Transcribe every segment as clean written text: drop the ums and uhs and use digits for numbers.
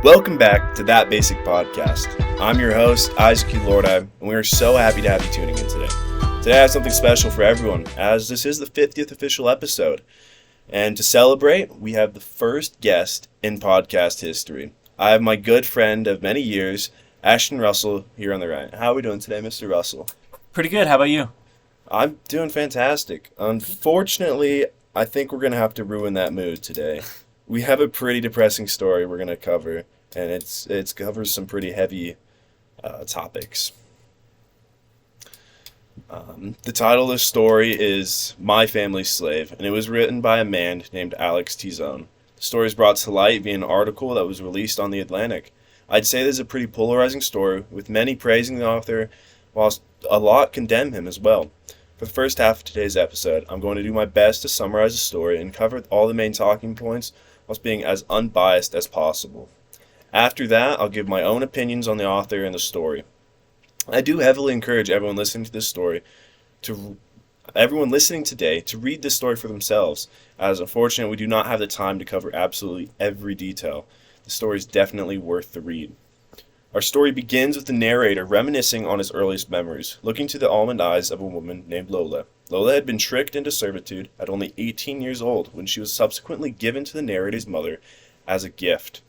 Welcome back to That Basic Podcast. I'm your host, Isaac U. Lordi, and we are so happy to have you tuning in today. Today I have something special for everyone, as this is the 50th official episode. And to celebrate, we have the first guest in podcast history. I have my good friend of many years, Ashton Russell, here on the right. How are we doing today, Mr. Russell? Pretty good. How about you? I'm doing fantastic. Unfortunately, I think we're going to have to ruin that mood today. We have a pretty depressing story we're going to cover, and it covers some pretty heavy topics. The title of the story is My Family's Slave, and it was written by a man named Alex Tizone. The story is brought to light via an article that was released on The Atlantic. I'd say this is a pretty polarizing story, with many praising the author, whilst a lot condemn him as well. For the first half of today's episode, I'm going to do my best to summarize the story and cover all the main talking points whilst being as unbiased as possible. After that, I'll give my own opinions on the author and the story. I do heavily encourage everyone listening to this story everyone listening today to read this story for themselves, as unfortunately we do not have the time to cover absolutely every detail. The story is definitely worth the read. Our story begins with the narrator reminiscing on his earliest memories, looking to the almond eyes of a woman named Lola. Lola had been tricked into servitude at only 18 years old when she was subsequently given to the narrator's mother as a gift.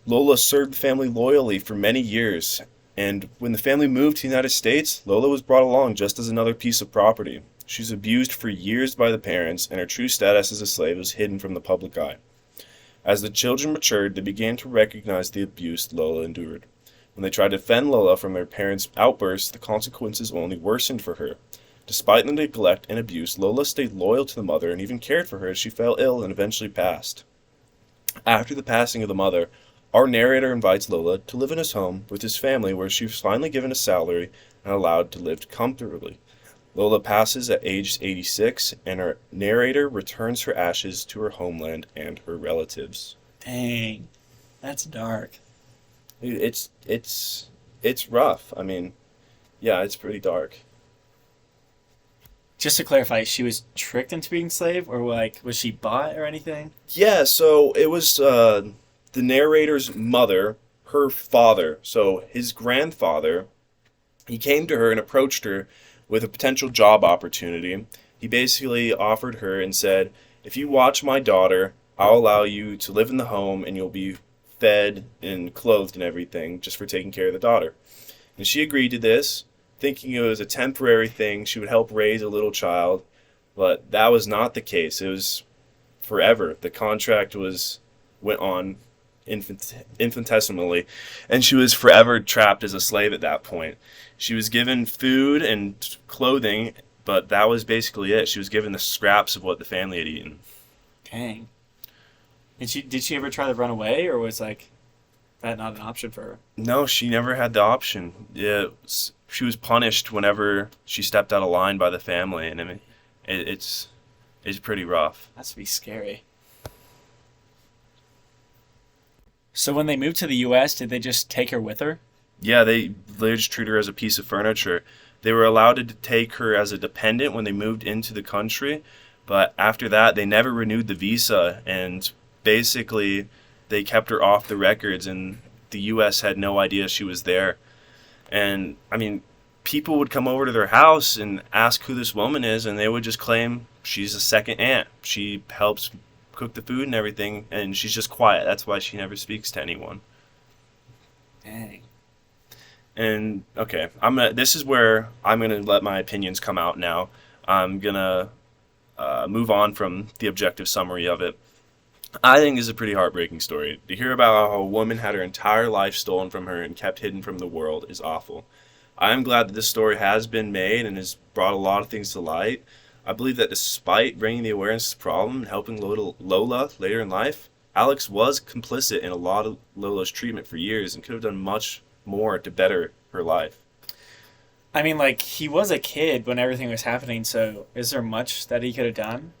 Lola served the family loyally for many years, and when the family moved to the United States, Lola was brought along just as another piece of property. She was abused for years by the parents, and her true status as a slave was hidden from the public eye. As the children matured, they began to recognize the abuse Lola endured. When they tried to defend Lola from her parents' outbursts, the consequences only worsened for her. Despite the neglect and abuse, Lola stayed loyal to the mother and even cared for her as she fell ill and eventually passed. After the passing of the mother, our narrator invites Lola to live in his home with his family, where she was finally given a salary and allowed to live comfortably. Lola passes at age 86, and our narrator returns her ashes to her homeland and her relatives. Dang, that's dark. It's rough. I mean, yeah, it's pretty dark. Just to clarify, she was tricked into being slave, or was she bought or anything? Yeah, so it was the narrator's mother, her father, so his grandfather. He came to her and approached her with a potential job opportunity. He basically offered her and said, if you watch my daughter, I'll allow you to live in the home and you'll be fed and clothed and everything just for taking care of the daughter. And she agreed to this, thinking it was a temporary thing. She would help raise a little child, but that was not the case. It was forever. The contract went on infinitesimally, and she was forever trapped as a slave at that point. She was given food and clothing, but that was basically it. She was given the scraps of what the family had eaten. Dang. And did she ever try to run away, or was that not an option for her? No, she never had the option. She was punished whenever she stepped out of line by the family, and I mean, it's pretty rough. That's to be scary. So when they moved to the U.S., did they just take her with her? Yeah, they just treated her as a piece of furniture. They were allowed to take her as a dependent when they moved into the country, but after that, they never renewed the visa, and basically, they kept her off the records, and the U.S. had no idea she was there. And, I mean, people would come over to their house and ask who this woman is, and they would just claim she's a second aunt. She helps cook the food and everything, and she's just quiet. That's why she never speaks to anyone. Dang. And, okay, this is where I'm going to let my opinions come out now. I'm going to move on from the objective summary of it. I think it's a pretty heartbreaking story. To hear about how a woman had her entire life stolen from her and kept hidden from the world is awful. I'm glad that this story has been made and has brought a lot of things to light. I believe that despite bringing the awareness to the problem and helping Lola later in life, Alex was complicit in a lot of Lola's treatment for years and could have done much more to better her life. I mean, he was a kid when everything was happening, so is there much that he could have done?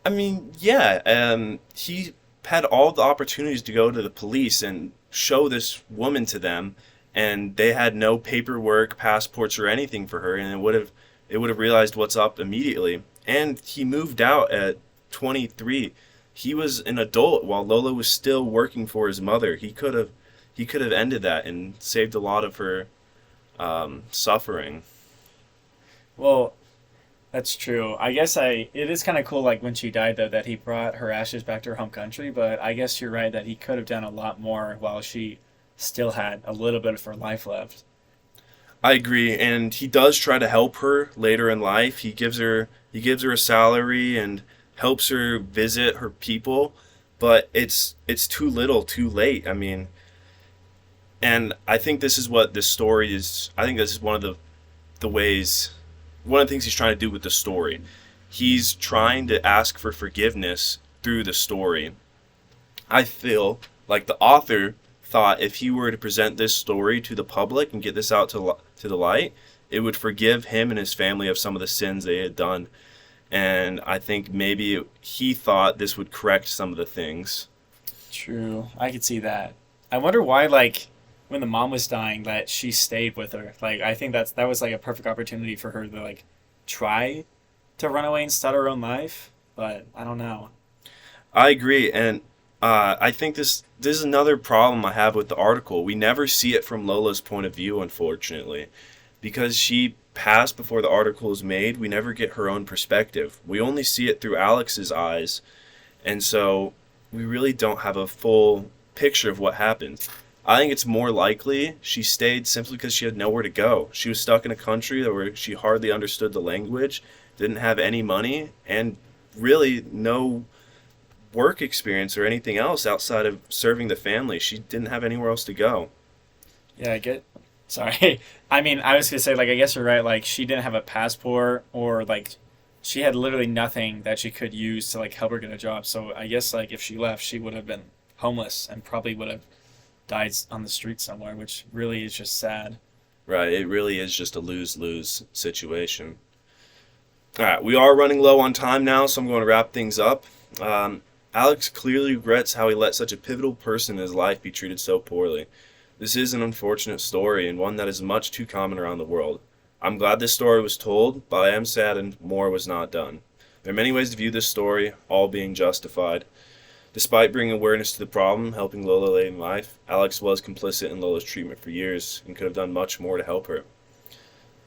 I mean, yeah, he had all the opportunities to go to the police and show this woman to them, and they had no paperwork, passports, or anything for her, and it would have realized what's up immediately. And he moved out at 23. he was an adult while Lola was still working for his mother. He could have ended that and saved a lot of her suffering. Well, that's true. I guess it is kind of cool like when she died though that he brought her ashes back to her home country, but I guess you're right that he could have done a lot more while she still had a little bit of her life left. I agree, and he does try to help her later in life. He gives her a salary and helps her visit her people, but it's too little, too late. I mean, and I think this is what this story is. I think this is the ways, one of the things he's trying to do with the story. He's trying to ask for forgiveness through the story. I feel like the author thought if he were to present this story to the public and get this out to the light, it would forgive him and his family of some of the sins they had done. And I think maybe he thought this would correct some of the things. True. I could see that. I wonder why, like, when the mom was dying, that she stayed with her. Like, I think that was like a perfect opportunity for her to like try to run away and start her own life. But I don't know. I agree, and I think this is another problem I have with the article. We never see it from Lola's point of view, unfortunately, because she passed before the article is made. We never get her own perspective. We only see it through Alex's eyes, and so we really don't have a full picture of what happened. I think it's more likely she stayed simply because she had nowhere to go. She was stuck in a country where she hardly understood the language, didn't have any money, and really no work experience or anything else outside of serving the family. She didn't have anywhere else to go. Yeah, I get. Sorry. I mean, I was gonna say like I guess you're right. Like she didn't have a passport or like she had literally nothing that she could use to like help her get a job. So I guess like if she left, she would have been homeless and probably would have died on the street somewhere, which really is just sad. Right, it really is just a lose-lose situation. All right, we are running low on time now, so I'm going to wrap things up. Alex clearly regrets how he let such a pivotal person in his life be treated so poorly. This is an unfortunate story and one that is much too common around the world. I'm glad this story was told, but I am saddened more was not done. There are many ways to view this story, all being justified. Despite bringing awareness to the problem, helping Lola late in life, Alex was complicit in Lola's treatment for years and could have done much more to help her.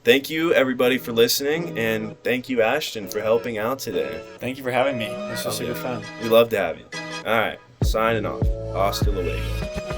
Thank you, everybody, for listening, and thank you, Ashton, for helping out today. Thank you for having me. This was super fun. We love to have you. All right, signing off. Hasta luego.